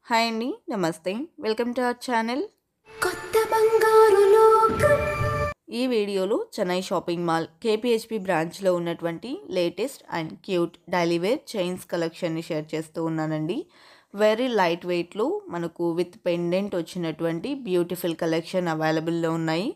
Hi అండి. నమస్తే. Welcome to our channel. కొత్త బంగారు లోకం. ఈ వీడియోలో చెన్నై షాపింగ్ మాల్ కేపీహెచ్పి బ్రాంచ్లో ఉన్నటువంటి latest and cute daily wear chains కలెక్షన్ని షేర్ చేస్తూ ఉన్నానండి. వెరీ లైట్ వెయిట్లో మనకు విత్ పెండెంట్ వచ్చినటువంటి బ్యూటిఫుల్ కలెక్షన్ అవైలబుల్లో ఉన్నాయి.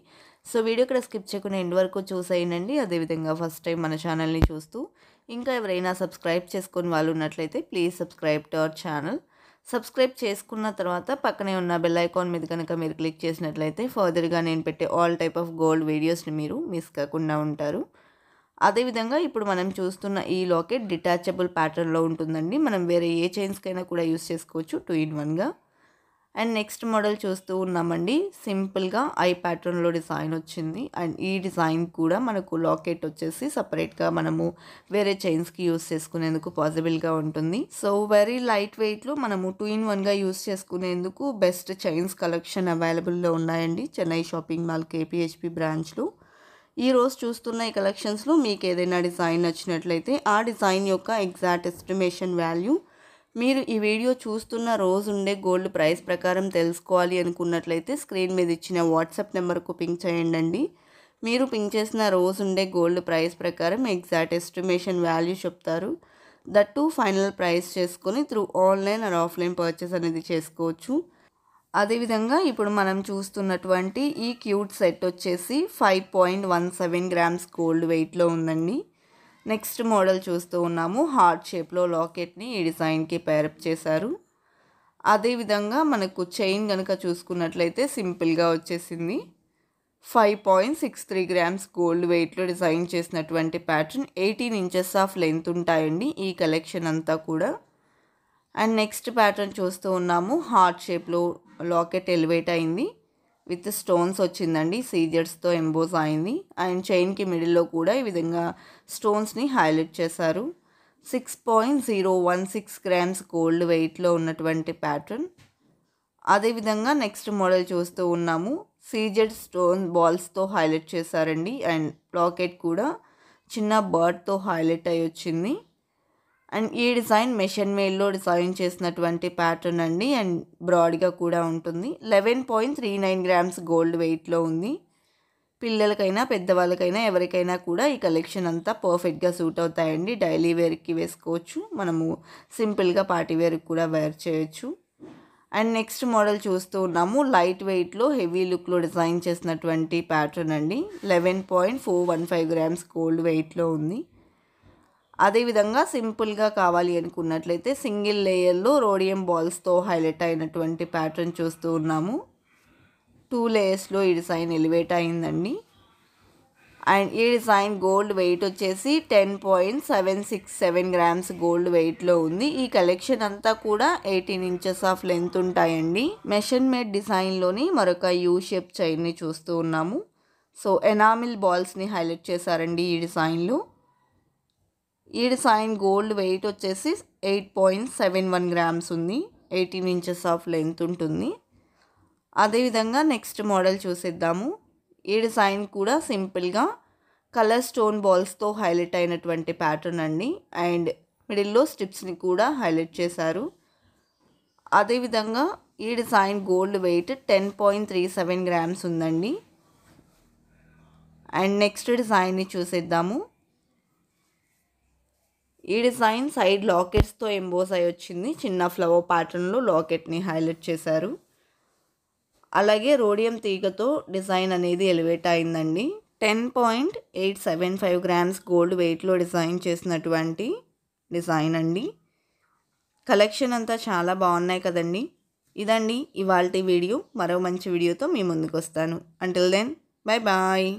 సో వీడియో ఇక్కడ స్కిప్ చేయకుండా ఎండ్ వరకు చూసేయండి. అదేవిధంగా ఫస్ట్ టైం మన ఛానల్ని చూస్తూ ఇంకా ఎవరైనా సబ్స్క్రైబ్ చేసుకొని వాళ్ళు ఉన్నట్లయితే please subscribe to our channel. Subscribe చేసుకున్న తర్వాత పక్కనే ఉన్న బెల్ ఐకాన్ మీద కనుక మీరు క్లిక్ చేసినట్లయితే ఫర్దర్గా నేను పెట్టే ఆల్ టైప్ ఆఫ్ గోల్డ్ వీడియోస్ని మీరు మిస్ కాకుండా ఉంటారు. అదేవిధంగా ఇప్పుడు మనం చూస్తున్న ఈ లాకెట్ డిటాచబుల్ ప్యాటర్న్లో ఉంటుందండి. మనం వేరే ఏ చైన్స్కైనా కూడా యూస్ చేసుకోవచ్చు 2-in-1గా. అండ్ నెక్స్ట్ మోడల్ చూస్తూ ఉన్నామండి. సింపుల్గా ఐ ప్యాటర్న్లో డిజైన్ వచ్చింది. అండ్ ఈ డిజైన్ కూడా మనకు లాకెట్ వచ్చేసి సపరేట్గా మనము వేరే చైన్స్కి యూస్ చేసుకునేందుకు పాసిబుల్గా ఉంటుంది. సో వెరీ లైట్ వెయిట్లో మనము 2-in-1గా యూస్ చేసుకునేందుకు బెస్ట్ చైన్స్ కలెక్షన్ అవైలబుల్లో ఉన్నాయండి చెన్నై షాపింగ్ మాల్ కేపీహెచ్పి బ్రాంచ్లో. ఈరోజు చూస్తున్న ఈ కలెక్షన్స్లో మీకు ఏదైనా డిజైన్ నచ్చినట్లయితే ఆ డిజైన్ యొక్క ఎగ్జాక్ట్ ఎస్టిమేషన్ వాల్యూ మీరు ఈ వీడియో చూస్తున్న రోజు ఉండే గోల్డ్ ప్రైస్ ప్రకారం తెలుసుకోవాలి అనుకున్నట్లయితే స్క్రీన్ మీద ఇచ్చిన వాట్సాప్ నెంబర్కు పింక్ చేయండి. మీరు పింక్ చేసిన రోజు ఉండే గోల్డ్ ప్రైస్ ప్రకారం ఎగ్జాక్ట్ ఎస్టిమేషన్ వాల్యూ చెప్తారు. దట్టు ఫైనల్ ప్రైస్ చేసుకొని through online or offline purchase అనేది చేసుకోవచ్చు. అదేవిధంగా ఇప్పుడు మనం చూస్తున్నటువంటి ఈ క్యూట్ సెట్ వచ్చేసి 5.17 గ్రామ్స్ గోల్డ్ వెయిట్లో ఉందండి. నెక్స్ట్ మోడల్ చూస్తూ ఉన్నాము. హార్ట్ షేప్లో లాకెట్ని ఈ డిజైన్కి పేరప్ చేశారు. అదేవిధంగా మనకు చైన్ కనుక చూసుకున్నట్లయితే సింపుల్గా వచ్చేసింది. 5.63 గ్రామ్స్ గోల్డ్ వెయిట్లో డిజైన్ చేసినటువంటి ప్యాటర్న్. 18 ఇంచెస్ ఆఫ్ లెంత్ ఉంటాయండి ఈ కలెక్షన్ అంతా కూడా. అండ్ నెక్స్ట్ ప్యాటర్న్ చూస్తూ ఉన్నాము. హార్ట్ షేప్లో లాకెట్ ఎలివేట్ అయింది. విత్ స్టోన్స్ వచ్చిందండి. సీజర్స్తో ఎంబోస్ అయింది. అండ్ చైన్కి మిడిల్లో కూడా ఈ విధంగా స్టోన్స్ని హైలైట్ చేశారు. 6.016 గ్రామ్స్ గోల్డ్ వెయిట్లో ఉన్నటువంటి ప్యాటర్న్. అదేవిధంగా నెక్స్ట్ మోడల్ చూస్తూ ఉన్నాము. సీజెడ్ స్టోన్ బాల్స్తో హైలైట్ చేశారండి. అండ్ లాకెట్ కూడా చిన్న బర్డ్తో హైలైట్ అయ్యి వచ్చింది. అండ్ ఈ డిజైన్ మెషిన్ మేడ్లో డిజైన్ చేసినటువంటి ప్యాటర్న్ అండి. అండ్ బ్రాడ్గా కూడా ఉంటుంది. 11.39 గ్రామ్స్ గోల్డ్ వెయిట్లో ఉంది. పిల్లలకైనా పెద్దవాళ్ళకైనా ఎవరికైనా కూడా ఈ కలెక్షన్ అంతా పర్ఫెక్ట్గా సూట్ అవుతాయండి. డైలీ వేర్కి వేసుకోవచ్చు. మనము సింపుల్గా పార్టీ వేర్కి కూడా వేర్ చేయొచ్చు. అండ్ నెక్స్ట్ మోడల్ చూస్తూ ఉన్నాము. లైట్ వెయిట్లో హెవీ లుక్లో డిజైన్ చేసినటువంటి ప్యాటర్న్ అండి. 11.415 గ్రామ్స్ గోల్డ్ వెయిట్లో ఉంది. అదేవిధంగా సింపుల్గా కావాలి అనుకున్నట్లయితే సింగిల్ లేయర్లో రోడియం బాల్స్తో హైలైట్ అయినటువంటి ప్యాటర్న్ చూస్తూ ఉన్నాము. 2 లేయర్స్లో ఈ డిజైన్ ఎలివేట్ అయిందండి. అండ్ ఈ డిజైన్ గోల్డ్ వెయిట్ వచ్చేసి 10.767 గ్రామ్స్ గోల్డ్ వెయిట్లో ఉంది. ఈ కలెక్షన్ అంతా కూడా 18 ఇంచెస్ ఆఫ్ లెంత్ ఉంటాయండి. మెషిన్ మేడ్ డిజైన్లోని మరొక యూ షేప్ చైన్ని చూస్తూ ఉన్నాము. సో ఎనామిల్ బాల్స్ని హైలైట్ చేశారండి ఈ డిజైన్లో. ఈ డిజైన్ గోల్డ్ వెయిట్ వచ్చేసి 8.71 గ్రామ్స్ ఉంది. 18 ఇంచెస్ ఆఫ్ లెంత్ ఉంటుంది. అదేవిధంగా నెక్స్ట్ మోడల్ చూసేద్దాము. ఈ డిజైన్ కూడా సింపుల్గా కలర్ స్టోన్ బాల్స్తో హైలైట్ అయినటువంటి ప్యాటర్న్ అండి. అండ్ మిడిల్లో స్ట్రిప్స్ని కూడా హైలైట్ చేశారు. అదేవిధంగా ఈ డిజైన్ గోల్డ్ వెయిట్ 10.37 గ్రామ్స్ ఉందండి. అండ్ నెక్స్ట్ డిజైన్ని చూసేద్దాము. ఈ డిజైన్ సైడ్ లాకెట్స్తో ఎంబోస్ అయి వచ్చింది. చిన్న ఫ్లవర్ ప్యాటర్న్లో లాకెట్ని హైలైట్ చేశారు. అలాగే రోడియం తీగతో డిజైన్ అనేది ఎలివేట్ అయిందండి. 10.875 గ్రామ్స్ గోల్డ్ వెయిట్లో డిజైన్ చేసినటువంటి డిజైన్ అండి. కలెక్షన్ అంతా చాలా బాగున్నాయి కదండి. ఇదండి ఇవాల్టి వీడియో. మరో మంచి వీడియోతో మీ ముందుకు వస్తాను. Until then bye bye.